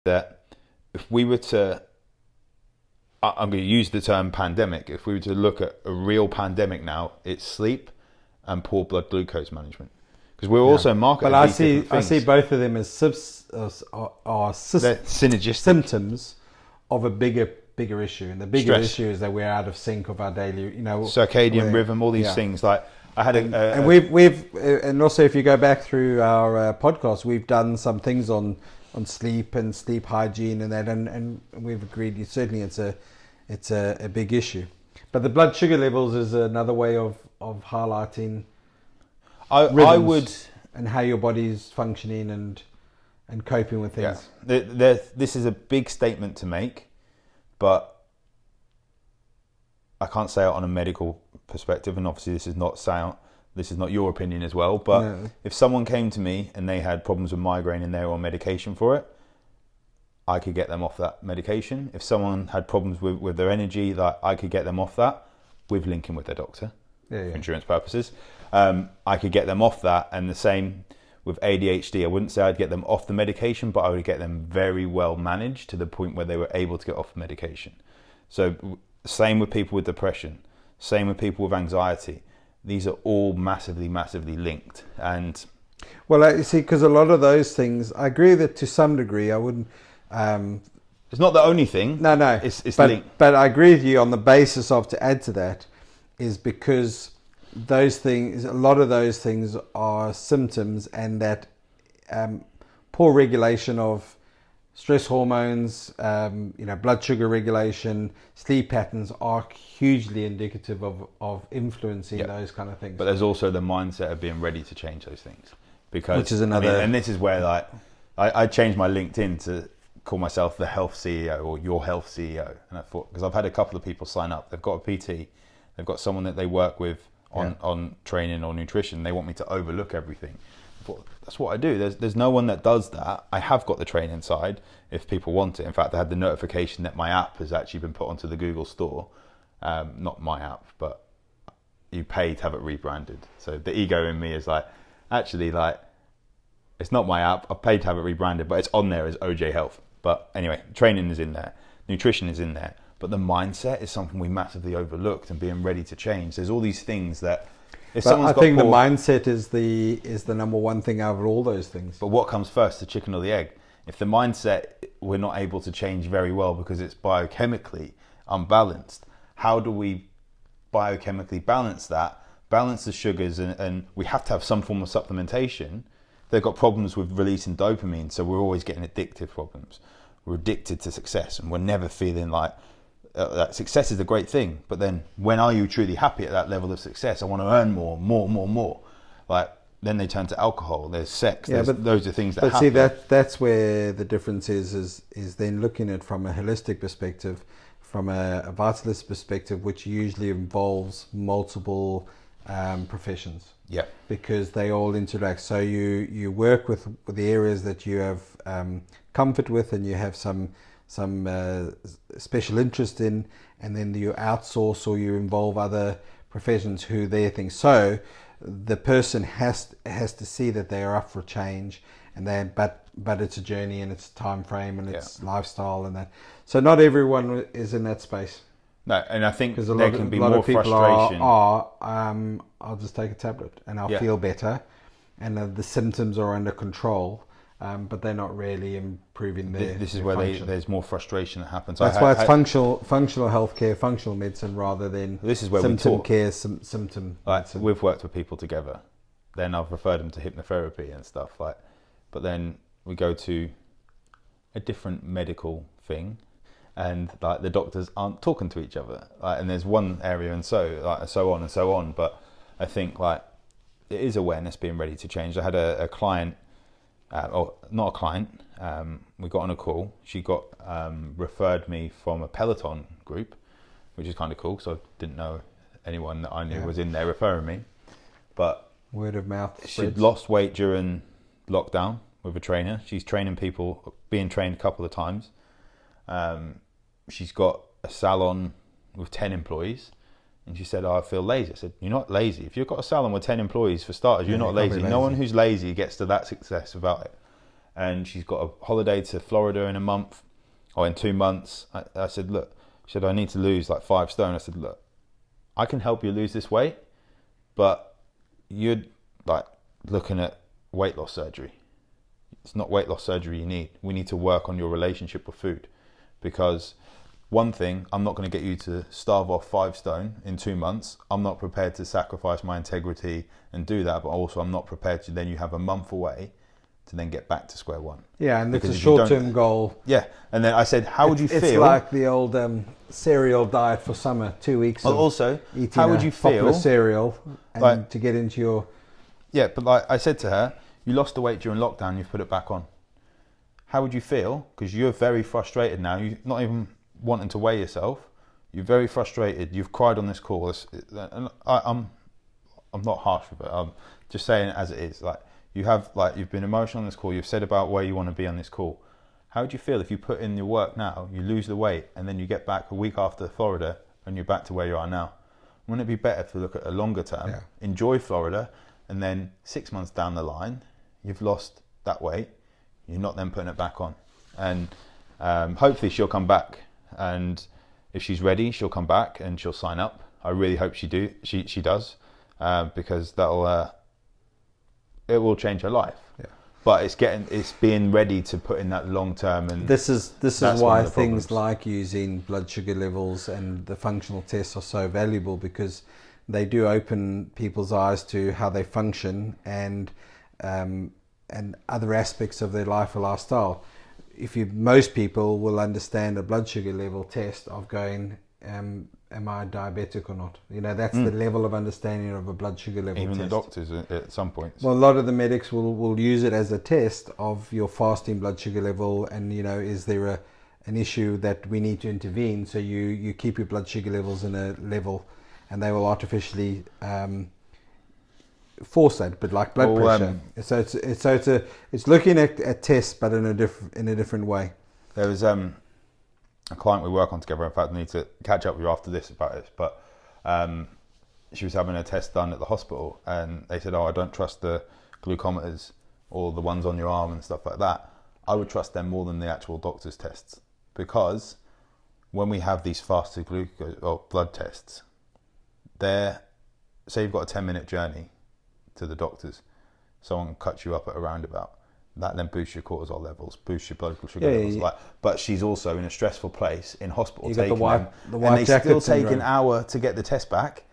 that if we were to, I'm going to use the term pandemic, if we were to look at a real pandemic now, it's sleep and poor blood glucose management. Because we're also marketing but these different things. I see both of them as They're synergistic. symptoms of a bigger issue, and the bigger Stress. issue is that we're out of sync of our daily, Circadian rhythm, all these things. Like I had and we've and also if you go back through our podcast, we've done some things on sleep and sleep hygiene and that, and we've agreed certainly it's a big issue. But the blood sugar levels is another way of highlighting I would, and how your body's functioning and coping with things. Yeah. This is a big statement to make, but I can't say it on a medical perspective, and obviously this is not your opinion as well. But no. If someone came to me and they had problems with migraine and they were on medication for it, I could get them off that medication. If someone had problems with their energy, I could get them off that with linking with their doctor for insurance purposes. I could get them off that, and the same with ADHD. I wouldn't say I'd get them off the medication, but I would get them very well managed to the point where they were able to get off the medication. So same with people with depression, same with people with anxiety. These are all massively, massively linked. And well, you see, because a lot of those things, I agree that to some degree I wouldn't. It's not the only thing. No, it's linked. But I agree with you on the basis of, to add to that, is because those things, a lot of those things are symptoms, and that poor regulation of stress hormones, blood sugar regulation, sleep patterns are hugely indicative of influencing those kind of things. But there's also the mindset of being ready to change those things, because which is another. And this is where I changed my LinkedIn to call myself the health CEO or your health CEO, and I thought, because I've had a couple of people sign up, they've got a PT, they've got someone that they work with on training or nutrition, they want me to overlook everything. I thought, that's what I do. There's no one that does that. I have got the training side if people want it. In fact, I had the notification that my app has actually been put onto the Google store. Not my app, but you pay to have it rebranded. So the ego in me is actually it's not my app. I've paid to have it rebranded, but it's on there as OJ Health. But anyway, training is in there, nutrition is in there, but the mindset is something we massively overlooked, and being ready to change. There's all these things that if someone's got the mindset is the number one thing out of all those things. But what comes first, the chicken or the egg? If the mindset we're not able to change very well because it's biochemically unbalanced, how do we biochemically balance that? Balance the sugars, and we have to have some form of supplementation. They've got problems with releasing dopamine, so we're always getting addictive problems. We're addicted to success, and we're never feeling like that success is a great thing. But then, when are you truly happy at that level of success? I want to earn more. Then they turn to alcohol. There's sex. But those are things that happen. But see, that's where the difference is then looking at it from a holistic perspective, from a vitalist perspective, which usually involves multiple professions. Yeah, because they all interact. So you work with the areas that you have comfort with, and you have some special interest in, and then you outsource or you involve other professions who their thing. So the person has to see that they are up for change, and but it's a journey, and it's time frame, and it's lifestyle, and that. So not everyone is in that space. No, and I think there can be more frustration. I'll just take a tablet and I'll feel better, and the symptoms are under control, but they're not really improving their. This is where there's more frustration that happens. That's why it's functional healthcare, functional medicine, rather than this is where symptom care, symptom. We've worked with people together. Then I've referred them to hypnotherapy and stuff but then we go to a different medical thing. And the doctors aren't talking to each other, and there's one area, and so on. But I think it is awareness, being ready to change. I had a client, or not a client. We got on a call. She got referred me from a Peloton group, which is kind of cool. So I didn't know anyone that I knew was in there referring me. But word of mouth. She'd lost weight during lockdown with a trainer. She's training people, being trained a couple of times. She's got a salon with 10 employees, and she said, I feel lazy. I said, you're not lazy. If you've got a salon with 10 employees, for starters, you're not lazy. No one who's lazy gets to that success without it. and she's got a holiday to Florida in a month or in 2 months. I said, look, she said, I need to lose like 5 stone. I said, look, I can help you lose this weight, but you're like looking at weight loss surgery. It's not weight loss surgery you need. We need to work on your relationship with food, because one thing, I'm not going to get you to starve off 5 stone in 2 months. I'm not prepared to sacrifice my integrity and do that, but also I'm not prepared to then you have a month away to then get back to square one. Yeah, and it's a short-term goal. Yeah, and then I said, how would you feel? It's like the old cereal diet for summer, 2 weeks. Well, also, how would you feel? Cereal, and like, to get into your. Yeah, but like I said to her, you lost the weight during lockdown. You've put it back on. How would you feel? Because you're very frustrated now. You're not even wanting to weigh yourself. You're very frustrated. You've cried on this call. And I'm not harsh with it. I'm just saying it as it is. Like, you've been emotional on this call. You've said about where you want to be on this call. How would you feel if you put in your work now, you lose the weight, and then you get back a week after Florida and you're back to where you are now? Wouldn't it be better to look at a longer term, enjoy Florida, and then 6 months down the line, you've lost that weight, you're not then putting it back on. And hopefully she'll come back, and if she's ready, she'll come back and she'll sign up. I really hope she does, because it will change her life. Yeah. But it's being ready to put in that long term, and this is why things like using blood sugar levels and the functional tests are so valuable, because they do open people's eyes to how they function and other aspects of their life or lifestyle. Most people will understand a blood sugar level test of going, am I diabetic or not? That's the level of understanding of a blood sugar level Even test. The doctors at some points. Well, a lot of the medics will use it as a test of your fasting blood sugar level, and is there an issue that we need to intervene, so you keep your blood sugar levels in a level, and they will artificially force that, but like blood pressure. So it's looking at tests, but in a different way. There was a client we work on together. In fact, I need to catch up with you after this about this. But she was having a test done at the hospital, and they said, "Oh, I don't trust the glucometers or the ones on your arm and stuff like that." I would trust them more than the actual doctor's tests, because when we have these fasted glucose or blood tests, say you've got a 10-minute journey to the doctors, someone cuts you up at a roundabout, that then boosts your cortisol levels, boosts your blood sugar levels. Yeah. But she's also in a stressful place in hospital, and they still take an hour to get the test back.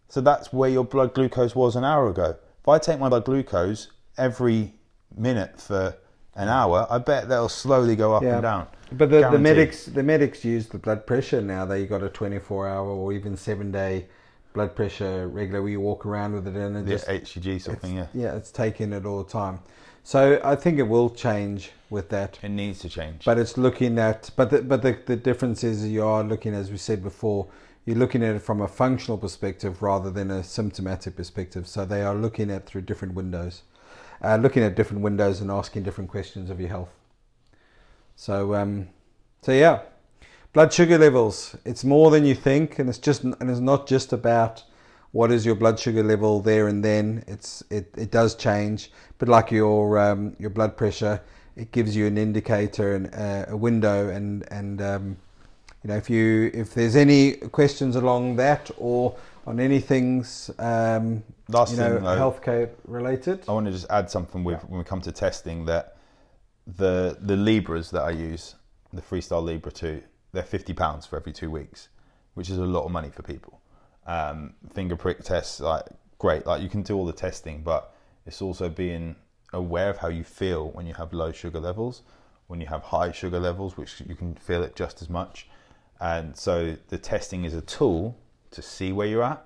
So that's where your blood glucose was an hour ago. If I take my blood glucose every minute for an hour, I bet that'll slowly go up and down. But the medics use the blood pressure now. They got a 24-hour or even 7-day blood pressure regular, where you walk around with it in, and just HCG something. It's taking it all the time. So I think it will change with that. It needs to change. But it's looking at, but the difference is you are looking, as we said before, you're looking at it from a functional perspective rather than a symptomatic perspective. So they are looking at through different windows, and asking different questions of your health. So yeah, blood sugar levels. It's more than you think, and it's not just about what is your blood sugar level there and then. It does change, but like your blood pressure, it gives you an indicator and a window, and if there's any questions along that or on anything healthcare related. I want to just add something when we come to testing, that the Libras that I use, the Freestyle Libra 2, they're £50 for every 2 weeks, which is a lot of money for people. Finger prick tests, great, you can do all the testing, but it's also being aware of how you feel when you have low sugar levels, when you have high sugar levels, which you can feel it just as much. And so the testing is a tool to see where you're at,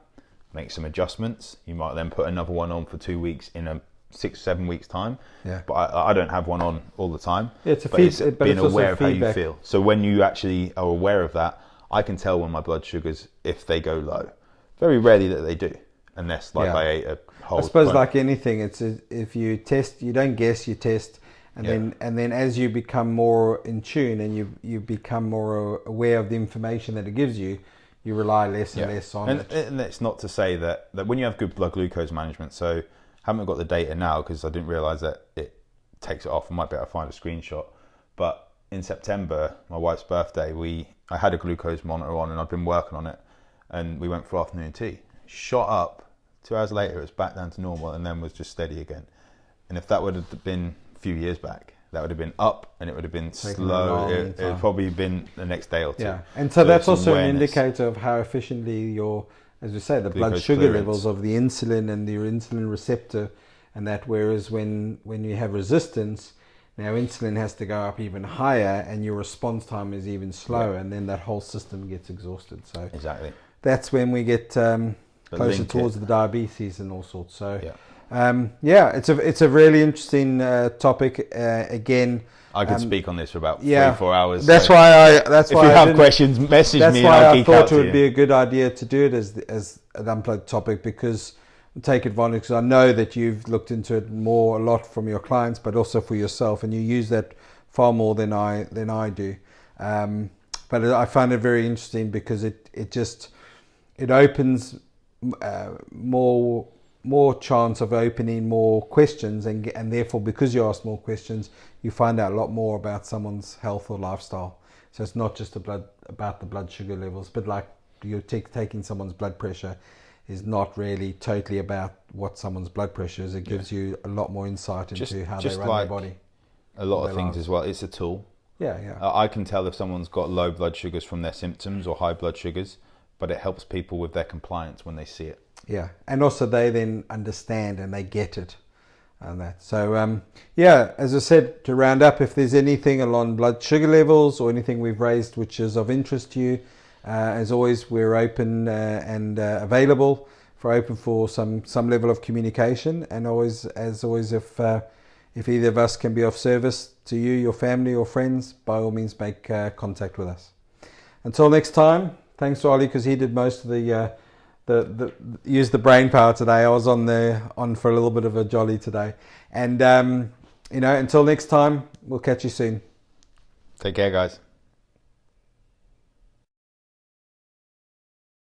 make some adjustments. You might then put another one on for 2 weeks in a 6-7 weeks time. Yeah. But I don't have one on all the time. Yeah, it's being aware of how you feel. So when you actually are aware of that, I can tell when my blood sugars, if they go low. Very rarely that they do, unless I ate a whole. I suppose like anything, it's if you test, you don't guess, you test. And then as you become more in tune and you become more aware of the information that it gives you, you rely less and less on it. And it's not to say that when you have good blood glucose management, so I haven't got the data now because I didn't realise that it takes it off. I might be able to find a screenshot. But in September, my wife's birthday, I had a glucose monitor on and I'd been working on it, and we went for afternoon tea. Shot up. 2 hours later, it was back down to normal, and then was just steady again. And if that would have been a few years back, that would have been up, and it would have been slow. It would probably been the next day or two. Yeah, and so that's also an indicator of how efficiently your, as we say, the blood sugar levels of the insulin and your insulin receptor, and that. Whereas when you have resistance, now insulin has to go up even higher, and your response time is even slower, and then that whole system gets exhausted. So exactly, that's when we get closer towards the diabetes and all sorts. So it's a really interesting topic. Again, I could speak on this for about 3-4 hours. That's so why if you have questions, message me. That's why I thought it would be a good idea to do it as an unplugged topic, because take advantage. Because I know that you've looked into it a lot from your clients, but also for yourself, and you use that far more than I do. But I find it very interesting because it opens more chance of opening more questions, and therefore, because you ask more questions, you find out a lot more about someone's health or lifestyle. So it's not just about the blood sugar levels, but like you're taking someone's blood pressure is not really totally about what someone's blood pressure is. It gives you a lot more insight into how they run their body. A lot of things as well. It's a tool. Yeah. I can tell if someone's got low blood sugars from their symptoms or high blood sugars, but it helps people with their compliance when they see it. Yeah, and also they then understand and they get it, and that. So as I said, to round up, if there's anything along blood sugar levels or anything we've raised which is of interest to you, as always, we're open and available for some level of communication. And as always, if either of us can be of service to you, your family or friends, by all means make contact with us. Until next time, thanks to Ollie, because he did most of the use the brain power today. I was on for a little bit of a jolly today, and until next time, we'll catch you soon. Take care, guys.